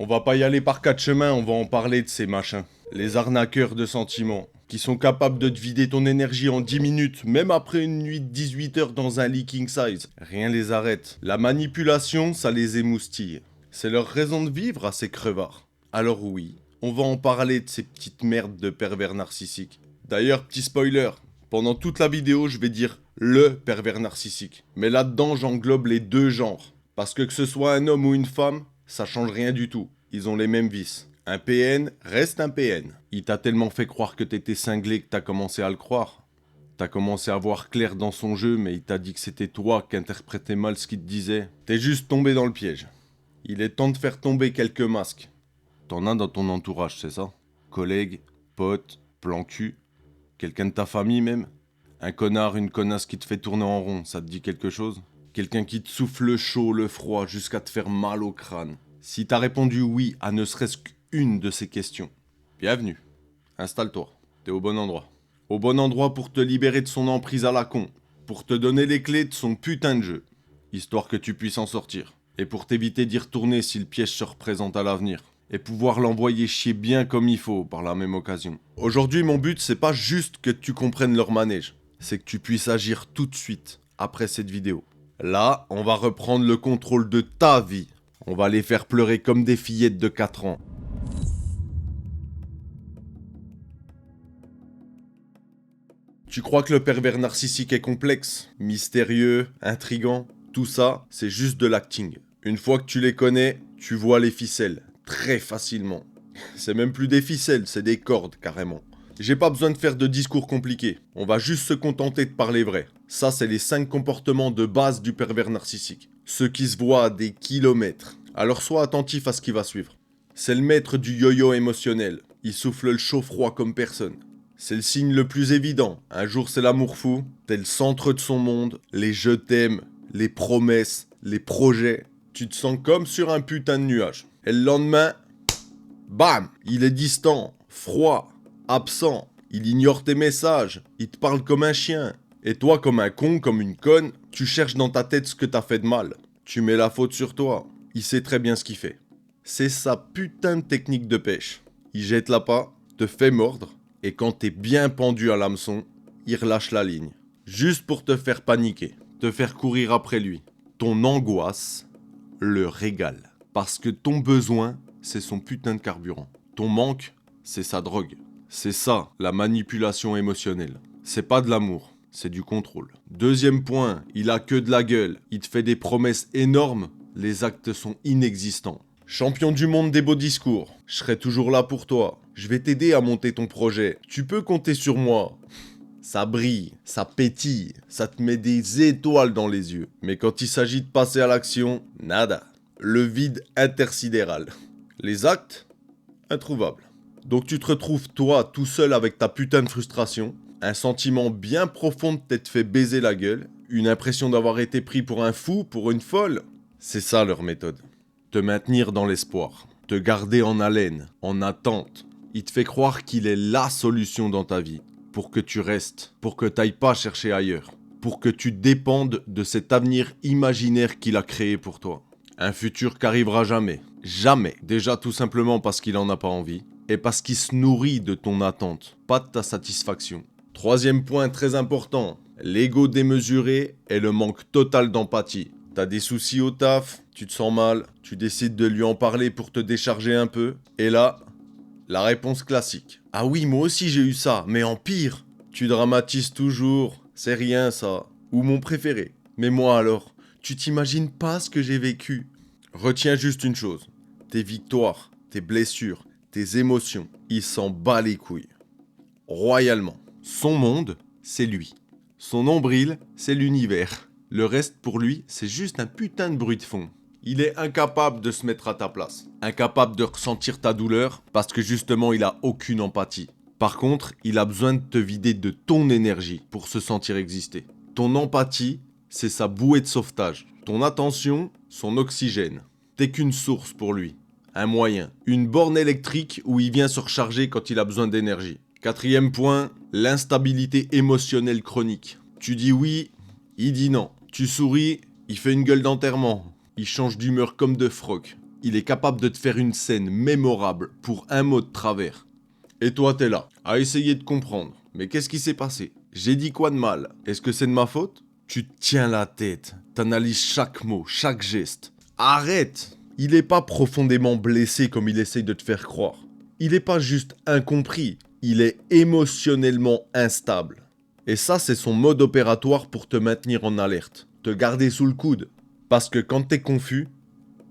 On va pas y aller par quatre chemins, on va en parler de ces machins. Les arnaqueurs de sentiments, qui sont capables de te vider ton énergie en 10 minutes, même après une nuit de 18 heures dans un lit king size. Rien les arrête. La manipulation, ça les émoustille. C'est leur raison de vivre à ces crevards. Alors oui, on va en parler de ces petites merdes de pervers narcissiques. D'ailleurs, petit spoiler, pendant toute la vidéo, je vais dire le pervers narcissique. Mais là-dedans, j'englobe les deux genres. Parce que ce soit un homme ou une femme, ça change rien du tout. Ils ont les mêmes vices. Un PN reste un PN. Il t'a tellement fait croire que t'étais cinglé que t'as commencé à le croire. T'as commencé à voir clair dans son jeu, mais il t'a dit que c'était toi qui interprétais mal ce qu'il te disait. T'es juste tombé dans le piège. Il est temps de faire tomber quelques masques. T'en as dans ton entourage, c'est ça? Collègues, potes, plan cul, quelqu'un de ta famille même? Un connard, une connasse qui te fait tourner en rond, ça te dit quelque chose? Quelqu'un qui te souffle le chaud, le froid, jusqu'à te faire mal au crâne. Si t'as répondu oui à ne serait-ce qu'une de ces questions, bienvenue. Installe-toi, t'es au bon endroit. Au bon endroit pour te libérer de son emprise à la con, pour te donner les clés de son putain de jeu, histoire que tu puisses en sortir, et pour t'éviter d'y retourner si le piège se représente à l'avenir, et pouvoir l'envoyer chier bien comme il faut par la même occasion. Aujourd'hui, mon but, c'est pas juste que tu comprennes leur manège, c'est que tu puisses agir tout de suite, après cette vidéo. Là, on va reprendre le contrôle de ta vie. On va les faire pleurer comme des fillettes de 4 ans. Tu crois que le pervers narcissique est complexe, mystérieux, intrigant? Tout ça, c'est juste de l'acting. Une fois que tu les connais, tu vois les ficelles, très facilement. C'est même plus des ficelles, c'est des cordes, carrément. J'ai pas besoin de faire de discours compliqués, on va juste se contenter de parler vrai. Ça, c'est les 5 comportements de base du pervers narcissique. Ceux qui se voient à des kilomètres. Alors sois attentif à ce qui va suivre. C'est le maître du yo-yo émotionnel. Il souffle le chaud-froid comme personne. C'est le signe le plus évident. Un jour c'est l'amour fou, t'es le centre de son monde, les je t'aime, les promesses, les projets. Tu te sens comme sur un putain de nuage. Et le lendemain, bam, il est distant, froid, absent. Il ignore tes messages, il te parle comme un chien. Et toi, comme un con, comme une conne, tu cherches dans ta tête ce que t'as fait de mal. Tu mets la faute sur toi. Il sait très bien ce qu'il fait. C'est sa putain de technique de pêche. Il jette l'appât, te fait mordre, et quand t'es bien pendu à l'hameçon, il relâche la ligne. Juste pour te faire paniquer, te faire courir après lui. Ton angoisse le régale. Parce que ton besoin, c'est son putain de carburant. Ton manque, c'est sa drogue. C'est ça, la manipulation émotionnelle. C'est pas de l'amour, c'est du contrôle. Deuxième point, il a que de la gueule. Il te fait des promesses énormes, les actes sont inexistants. Champion du monde des beaux discours, je serai toujours là pour toi. Je vais t'aider à monter ton projet. Tu peux compter sur moi. Ça brille, ça pétille, ça te met des étoiles dans les yeux. Mais quand il s'agit de passer à l'action, nada. Le vide intersidéral. Les actes, introuvables. Donc tu te retrouves toi tout seul avec ta putain de frustration, un sentiment bien profond de t'être fait baiser la gueule, une impression d'avoir été pris pour un fou, pour une folle. C'est ça leur méthode. Te maintenir dans l'espoir, te garder en haleine, en attente. Il te fait croire qu'il est la solution dans ta vie, pour que tu restes, pour que t'ailles pas chercher ailleurs, pour que tu dépendes de cet avenir imaginaire qu'il a créé pour toi. Un futur qu'arrivera jamais, jamais. Déjà tout simplement parce qu'il en a pas envie, et parce qu'il se nourrit de ton attente, pas de ta satisfaction. Troisième point très important, l'ego démesuré et le manque total d'empathie. T'as des soucis au taf, tu te sens mal, tu décides de lui en parler pour te décharger un peu, et là, la réponse classique. Ah oui, moi aussi j'ai eu ça, mais en pire. Tu dramatises toujours, c'est rien ça. Ou mon préféré. Mais moi alors, tu t'imagines pas ce que j'ai vécu. Retiens juste une chose. Tes victoires, tes blessures, tes émotions, il s'en bat les couilles. Royalement. Son monde, c'est lui. Son nombril, c'est l'univers. Le reste, pour lui, c'est juste un putain de bruit de fond. Il est incapable de se mettre à ta place. Incapable de ressentir ta douleur parce que justement, il a aucune empathie. Par contre, il a besoin de te vider de ton énergie pour se sentir exister. Ton empathie, c'est sa bouée de sauvetage. Ton attention, son oxygène. T'es qu'une source pour lui. Un moyen. Une borne électrique où il vient se recharger quand il a besoin d'énergie. Quatrième point, l'instabilité émotionnelle chronique. Tu dis oui, il dit non. Tu souris, il fait une gueule d'enterrement. Il change d'humeur comme de froc. Il est capable de te faire une scène mémorable pour un mot de travers. Et toi, t'es là, à essayer de comprendre. Mais qu'est-ce qui s'est passé? J'ai dit quoi de mal? Est-ce que c'est de ma faute? Tu te tiens la tête, t'analyses chaque mot, chaque geste. Arrête! Il est pas profondément blessé comme il essaye de te faire croire. Il est pas juste incompris, il est émotionnellement instable. Et ça, c'est son mode opératoire pour te maintenir en alerte, te garder sous le coude. Parce que quand t'es confus,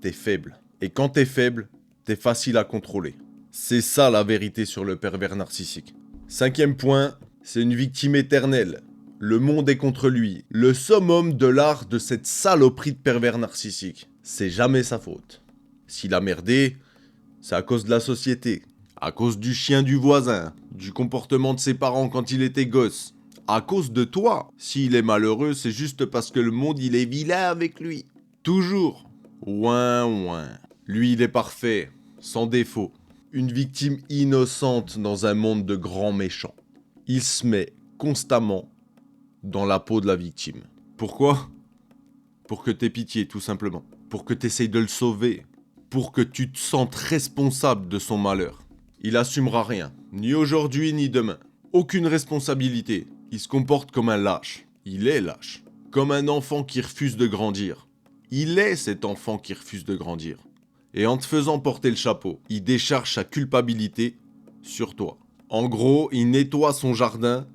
t'es faible. Et quand t'es faible, t'es facile à contrôler. C'est ça la vérité sur le pervers narcissique. 5e point, c'est une victime éternelle. Le monde est contre lui. Le summum de l'art de cette saloperie de pervers narcissique. C'est jamais sa faute. S'il a merdé, c'est à cause de la société. À cause du chien du voisin. Du comportement de ses parents quand il était gosse. À cause de toi. S'il est malheureux, c'est juste parce que le monde il est vilain avec lui. Toujours. Ouin ouin. Lui il est parfait. Sans défaut. Une victime innocente dans un monde de grands méchants. Il se met constamment dans la peau de la victime. Pourquoi? Pour que t'aies pitié, tout simplement. Pour que t'essayes de le sauver. Pour que tu te sentes responsable de son malheur. Il assumera rien. Ni aujourd'hui, ni demain. Aucune responsabilité. Il se comporte comme un lâche. Il est lâche. Comme un enfant qui refuse de grandir. Il est cet enfant qui refuse de grandir. Et en te faisant porter le chapeau, il décharge sa culpabilité sur toi. En gros, il nettoie son jardin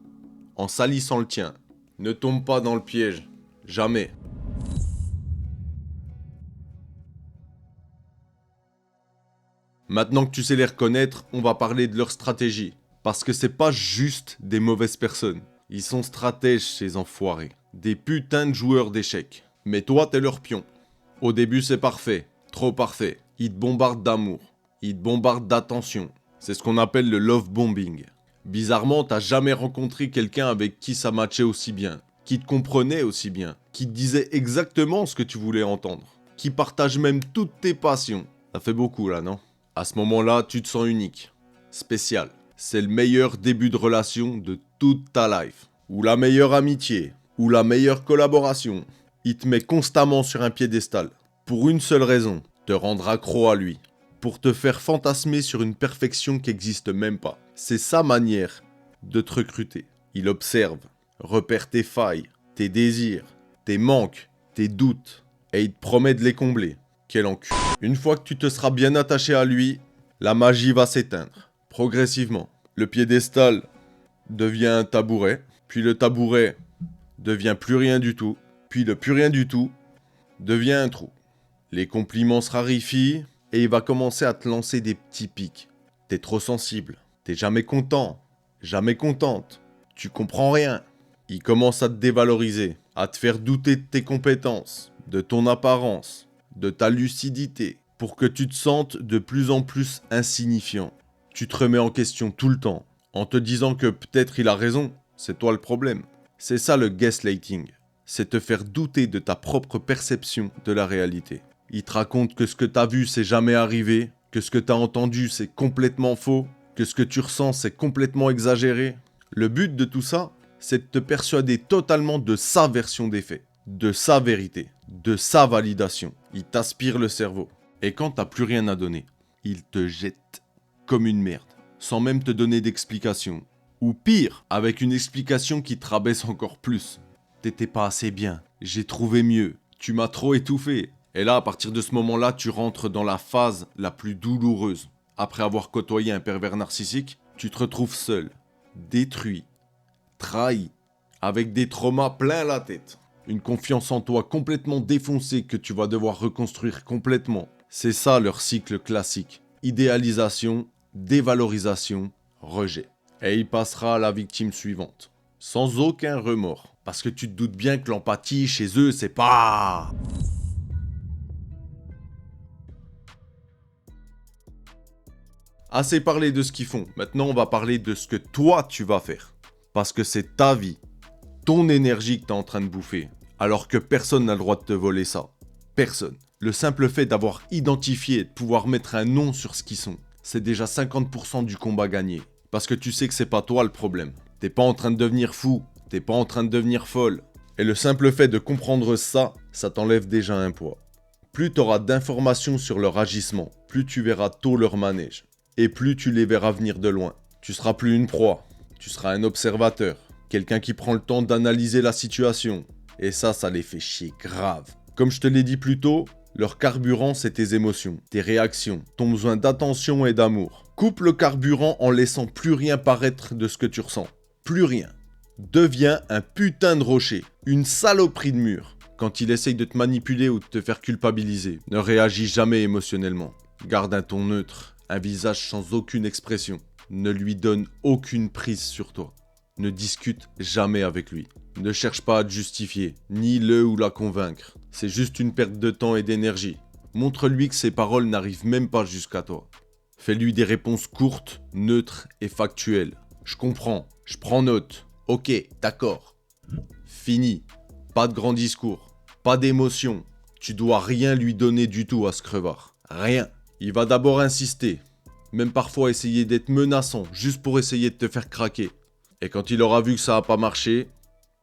en salissant le tien. Ne tombe pas dans le piège. Jamais. Maintenant que tu sais les reconnaître, on va parler de leur stratégie. Parce que c'est pas juste des mauvaises personnes. Ils sont stratèges, ces enfoirés. Des putains de joueurs d'échecs. Mais toi, t'es leur pion. Au début, c'est parfait. Trop parfait. Ils te bombardent d'amour. Ils te bombardent d'attention. C'est ce qu'on appelle le love bombing. Bizarrement, t'as jamais rencontré quelqu'un avec qui ça matchait aussi bien. Qui te comprenait aussi bien. Qui te disait exactement ce que tu voulais entendre. Qui partage même toutes tes passions. Ça fait beaucoup là, non? À ce moment-là, tu te sens unique. Spécial. C'est le meilleur début de relation de toute ta life. Ou la meilleure amitié. Ou la meilleure collaboration. Il te met constamment sur un piédestal. Pour une seule raison. Te rendre accro à lui. Pour te faire fantasmer sur une perfection qui n'existe même pas. C'est sa manière de te recruter. Il observe, repère tes failles, tes désirs, tes manques, tes doutes. Et il te promet de les combler. Quel encul. Une fois que tu te seras bien attaché à lui, la magie va s'éteindre. Progressivement. Le piédestal devient un tabouret. Puis le tabouret devient plus rien du tout. Puis le plus rien du tout devient un trou. Les compliments se raréfient et il va commencer à te lancer des petits pics. T'es trop sensible. T'es jamais content. Jamais contente. Tu comprends rien. Il commence à te dévaloriser. À te faire douter de tes compétences. De ton apparence. De ta lucidité. Pour que tu te sentes de plus en plus insignifiant. Tu te remets en question tout le temps. En te disant que peut-être il a raison. C'est toi le problème. C'est ça le gaslighting. C'est te faire douter de ta propre perception de la réalité. Il te raconte que ce que t'as vu c'est jamais arrivé, que ce que t'as entendu c'est complètement faux, que ce que tu ressens c'est complètement exagéré. Le but de tout ça, c'est de te persuader totalement de sa version des faits, de sa vérité, de sa validation. Il t'aspire le cerveau. Et quand t'as plus rien à donner, il te jette comme une merde, sans même te donner d'explication. Ou pire, avec une explication qui te rabaisse encore plus. T'étais pas assez bien, j'ai trouvé mieux, tu m'as trop étouffé. Et là, à partir de ce moment-là, tu rentres dans la phase la plus douloureuse. Après avoir côtoyé un pervers narcissique, tu te retrouves seul, détruit, trahi, avec des traumas plein la tête. Une confiance en toi complètement défoncée que tu vas devoir reconstruire complètement. C'est ça leur cycle classique. Idéalisation, dévalorisation, rejet. Et il passera à la victime suivante. Sans aucun remords. Parce que tu te doutes bien que l'empathie chez eux, c'est pas... Assez parlé de ce qu'ils font, maintenant on va parler de ce que toi tu vas faire. Parce que c'est ta vie, ton énergie que t'es en train de bouffer, alors que personne n'a le droit de te voler ça. Personne. Le simple fait d'avoir identifié et de pouvoir mettre un nom sur ce qu'ils sont, c'est déjà 50% du combat gagné. Parce que tu sais que c'est pas toi le problème. T'es pas en train de devenir fou, t'es pas en train de devenir folle. Et le simple fait de comprendre ça, ça t'enlève déjà un poids. Plus tu auras d'informations sur leur agissement, plus tu verras tôt leur manège. Et plus tu les verras venir de loin. Tu seras plus une proie, tu seras un observateur. Quelqu'un qui prend le temps d'analyser la situation. Et ça les fait chier grave. Comme je te l'ai dit plus tôt, leur carburant, c'est tes émotions, tes réactions, ton besoin d'attention et d'amour. Coupe le carburant en laissant plus rien paraître de ce que tu ressens. Plus rien. Deviens un putain de rocher, une saloperie de mur. Quand il essaye de te manipuler ou de te faire culpabiliser, ne réagis jamais émotionnellement. Garde un ton neutre, un visage sans aucune expression. Ne lui donne aucune prise sur toi. Ne discute jamais avec lui. Ne cherche pas à te justifier, ni le ou la convaincre. C'est juste une perte de temps et d'énergie. Montre-lui que ses paroles n'arrivent même pas jusqu'à toi. Fais-lui des réponses courtes, neutres et factuelles. Je comprends, je prends note. Ok, d'accord. Fini. Pas de grand discours. Pas d'émotion. Tu dois rien lui donner du tout à ce crevard. Rien. Il va d'abord insister. Même parfois essayer d'être menaçant, juste pour essayer de te faire craquer. Et quand il aura vu que ça n'a pas marché,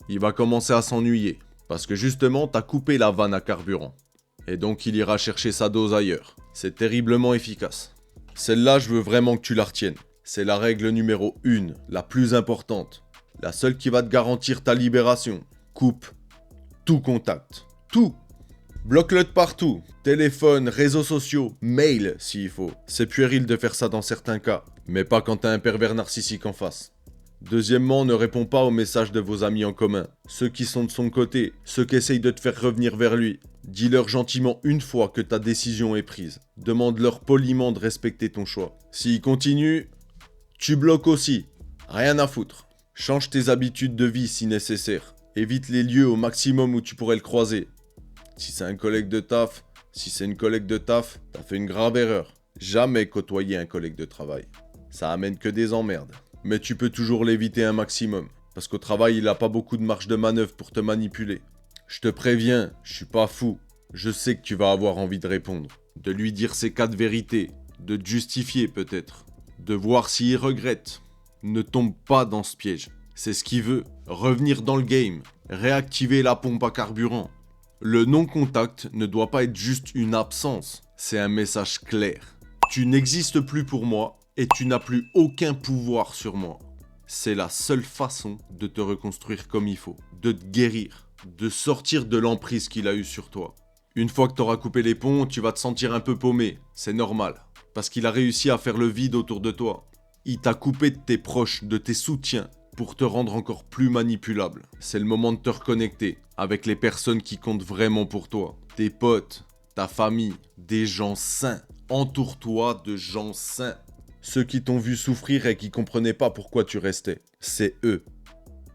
il va commencer à s'ennuyer. Parce que justement, t'as coupé la vanne à carburant. Et donc il ira chercher sa dose ailleurs. C'est terriblement efficace. Celle-là, je veux vraiment que tu la retiennes. C'est la règle numéro 1, la plus importante. La seule qui va te garantir ta libération. Coupe tout contact. Tout. Bloque-le de partout. Téléphone, réseaux sociaux, mail s'il faut. C'est puéril de faire ça dans certains cas. Mais pas quand t'as un pervers narcissique en face. Deuxièmement, ne réponds pas aux messages de vos amis en commun. Ceux qui sont de son côté, ceux qui essayent de te faire revenir vers lui. Dis-leur gentiment une fois que ta décision est prise. Demande-leur poliment de respecter ton choix. S'ils continuent, tu bloques aussi. Rien à foutre. Change tes habitudes de vie si nécessaire. Évite les lieux au maximum où tu pourrais le croiser. Si c'est un collègue de taf, si c'est une collègue de taf, t'as fait une grave erreur. Jamais côtoyer un collègue de travail. Ça amène que des emmerdes. Mais tu peux toujours l'éviter un maximum. Parce qu'au travail, il a pas beaucoup de marge de manœuvre pour te manipuler. Je te préviens, je suis pas fou. Je sais que tu vas avoir envie de répondre. De lui dire ses 4 vérités. De te justifier peut-être. De voir s'il regrette. Ne tombe pas dans ce piège. C'est ce qu'il veut. Revenir dans le game. Réactiver la pompe à carburant. Le non-contact ne doit pas être juste une absence. C'est un message clair. Tu n'existes plus pour moi. Et tu n'as plus aucun pouvoir sur moi. C'est la seule façon de te reconstruire comme il faut, de te guérir, de sortir de l'emprise qu'il a eue sur toi. Une fois que tu auras coupé les ponts, tu vas te sentir un peu paumé, c'est normal, parce qu'il a réussi à faire le vide autour de toi. Il t'a coupé de tes proches, de tes soutiens, pour te rendre encore plus manipulable. C'est le moment de te reconnecter avec les personnes qui comptent vraiment pour toi. Tes potes, ta famille, des gens sains. Entoure-toi de gens sains. Ceux qui t'ont vu souffrir et qui comprenaient pas pourquoi tu restais, c'est eux,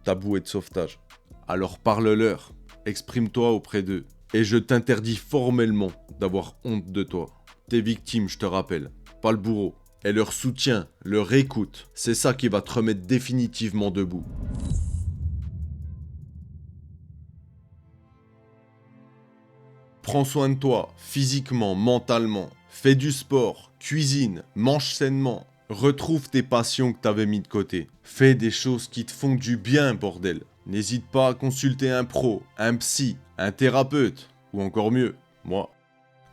ta bouée de sauvetage. Alors parle-leur, exprime-toi auprès d'eux, et je t'interdis formellement d'avoir honte de toi. Tes victimes, je te rappelle, pas le bourreau. Et leur soutien, leur écoute, c'est ça qui va te remettre définitivement debout. Prends soin de toi, physiquement, mentalement. Fais du sport, cuisine, mange sainement. Retrouve tes passions que t'avais mis de côté. Fais des choses qui te font du bien, bordel. N'hésite pas à consulter un pro, un psy, un thérapeute, ou encore mieux, moi.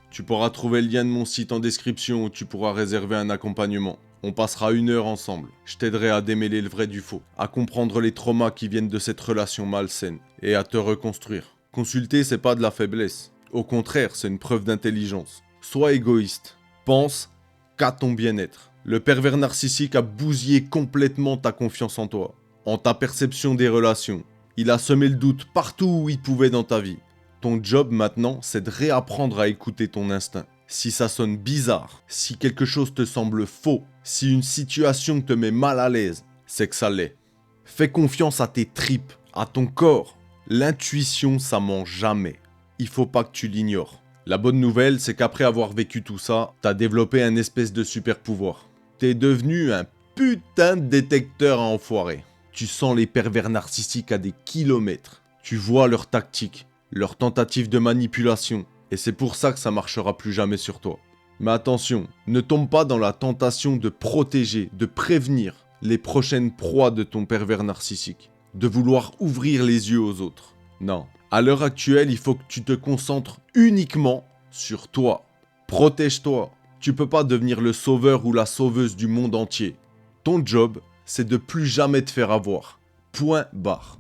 Tu pourras trouver le lien de mon site en description où tu pourras réserver un accompagnement. On passera 1 heure ensemble. Je t'aiderai à démêler le vrai du faux, à comprendre les traumas qui viennent de cette relation malsaine, et à te reconstruire. Consulter, c'est pas de la faiblesse. Au contraire, c'est une preuve d'intelligence. Sois égoïste. Pense qu'à ton bien-être. Le pervers narcissique a bousillé complètement ta confiance en toi, en ta perception des relations. Il a semé le doute partout où il pouvait dans ta vie. Ton job maintenant, c'est de réapprendre à écouter ton instinct. Si ça sonne bizarre, si quelque chose te semble faux, si une situation te met mal à l'aise, c'est que ça l'est. Fais confiance à tes tripes, à ton corps. L'intuition, ça ment jamais. Il faut pas que tu l'ignores. La bonne nouvelle, c'est qu'après avoir vécu tout ça, t'as développé un espèce de super pouvoir. T'es devenu un putain de détecteur à enfoirer. Tu sens les pervers narcissiques à des kilomètres. Tu vois leurs tactiques, leurs tentatives de manipulation. Et c'est pour ça que ça marchera plus jamais sur toi. Mais attention, ne tombe pas dans la tentation de protéger, de prévenir les prochaines proies de ton pervers narcissique. De vouloir ouvrir les yeux aux autres. Non. À l'heure actuelle, il faut que tu te concentres uniquement sur toi. Protège-toi. Tu peux pas devenir le sauveur ou la sauveuse du monde entier. Ton job, c'est de plus jamais te faire avoir. Point barre.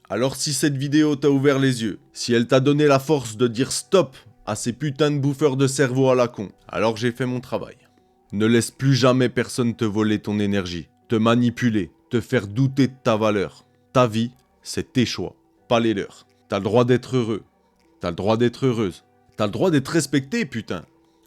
Alors si cette vidéo t'a ouvert les yeux, si elle t'a donné la force de dire stop à ces putains de bouffeurs de cerveau à la con, alors j'ai fait mon travail. Ne laisse plus jamais personne te voler ton énergie, te manipuler, te faire douter de ta valeur. Ta vie, c'est tes choix, pas les leurs. T'as le droit d'être heureux, t'as le droit d'être heureuse, t'as le droit d'être respecté, putain.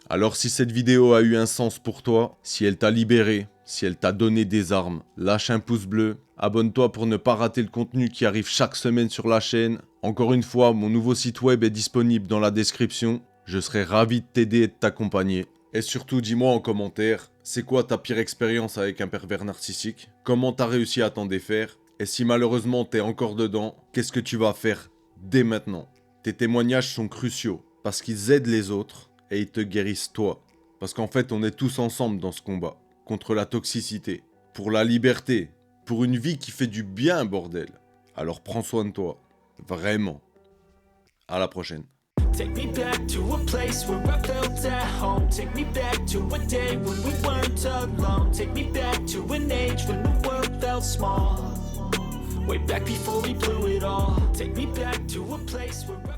Alors si cette vidéo a eu un sens pour toi, si elle t'a libéré, si elle t'a donné des armes, lâche un pouce bleu, abonne-toi pour ne pas rater le contenu qui arrive chaque semaine sur la chaîne. Encore une fois, mon nouveau site web est disponible dans la description. Je serai ravi de t'aider et de t'accompagner. Et surtout, dis-moi en commentaire, c'est quoi ta pire expérience avec un pervers narcissique? Comment t'as réussi à t'en défaire? Et si malheureusement t'es encore dedans, qu'est-ce que tu vas faire dès maintenant? Tes témoignages sont cruciaux parce qu'ils aident les autres et ils te guérissent toi. Parce qu'en fait, on est tous ensemble dans ce combat. Contre la toxicité, pour la liberté, pour une vie qui fait du bien, bordel. Alors prends soin de toi. Vraiment. À la prochaine. Take me back to a place where I felt at home. Take me back to a day when we weren't alone. Take me back to an age when the world felt small. Way back before we blew it all. Take me back to a place where I